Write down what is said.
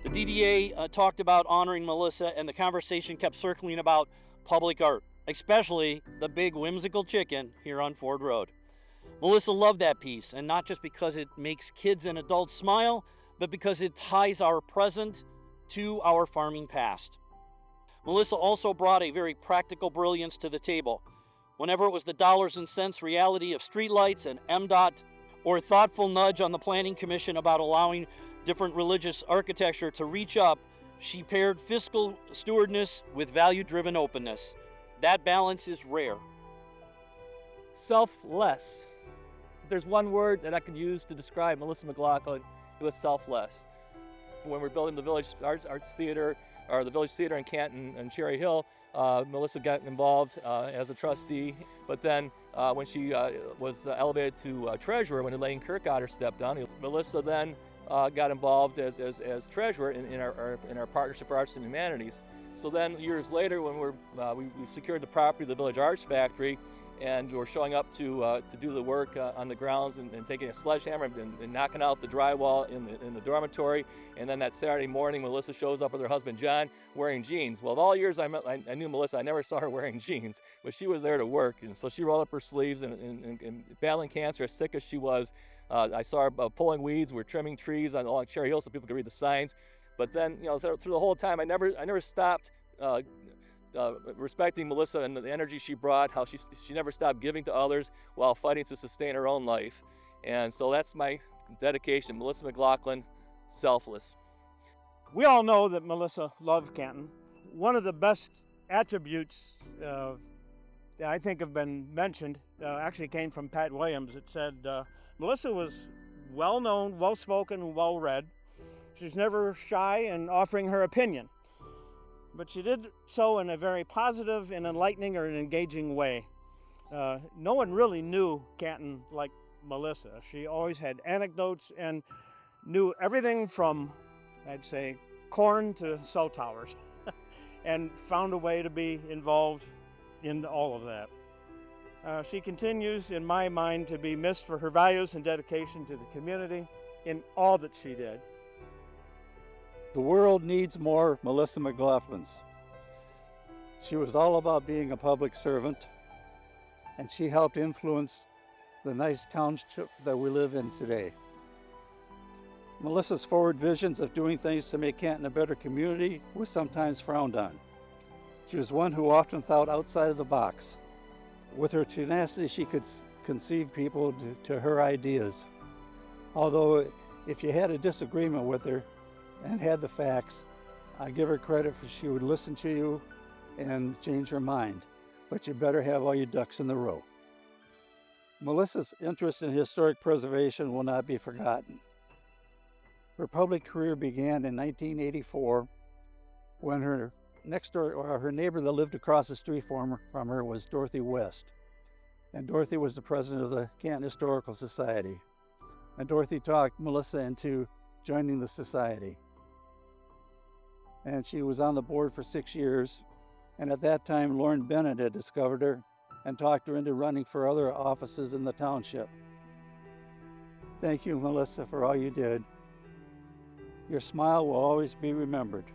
The DDA talked about honoring Melissa, and the conversation kept circling about public art, especially the big whimsical chicken here on Ford Road. Melissa loved that piece, and not just because it makes kids and adults smile, but because it ties our present to our farming past. Melissa also brought a very practical brilliance to the table. Whenever it was the dollars and cents reality of streetlights and MDOT, or a thoughtful nudge on the Planning Commission about allowing different religious architecture to reach up, she paired fiscal stewardness with value-driven openness. That balance is rare. Selfless. If there's one word that I could use to describe Melissa McLaughlin, it was selfless. When we're building the Village Arts Theater, or the Village Theater in Canton and Cherry Hill, Melissa got involved as a trustee, but then when she was elevated to treasurer, when Elaine Kirkhotter stepped down, Melissa then got involved as treasurer in our Partnership for Arts and Humanities. So then years later, when we secured the property of the Village Arts Factory, and we're showing up to do the work on the grounds and taking a sledgehammer and knocking out the drywall in the dormitory. And then that Saturday morning, Melissa shows up with her husband John wearing jeans. Well, of all years I knew Melissa, I never saw her wearing jeans, but she was there to work. And so she rolled up her sleeves and battling cancer, as sick as she was. I saw her pulling weeds. We're trimming trees along Cherry Hill so people could read the signs. But then, through the whole time, I never stopped respecting Melissa and the energy she brought, how she never stopped giving to others while fighting to sustain her own life. And so that's my dedication, Melissa McLaughlin, selfless. We all know that Melissa loved Canton. One of the best attributes that I think have been mentioned actually came from Pat Williams. It said, Melissa was well-known, well-spoken, and well-read. She's never shy in offering her opinion, but she did so in a very positive and enlightening or an engaging way. No one really knew Canton like Melissa. She always had anecdotes and knew everything from, I'd say, corn to cell towers, and found a way to be involved in all of that. She continues, in my mind, to be missed for her values and dedication to the community in all that she did. The world needs more Melissa McLaughlins. She was all about being a public servant, and she helped influence the nice township that we live in today. Melissa's forward visions of doing things to make Canton a better community was sometimes frowned on. She was one who often thought outside of the box. With her tenacity, she could conceive people to her ideas. Although, if you had a disagreement with her and had the facts, I give her credit for she would listen to you and change her mind. But you better have all your ducks in the row. Melissa's interest in historic preservation will not be forgotten. Her public career began in 1984 when her neighbor that lived across the street from her was Dorothy West. And Dorothy was the president of the Canton Historical Society. And Dorothy talked Melissa into joining the society. And she was on the board for 6 years. And at that time, Lauren Bennett had discovered her and talked her into running for other offices in the township. Thank you, Melissa, for all you did. Your smile will always be remembered.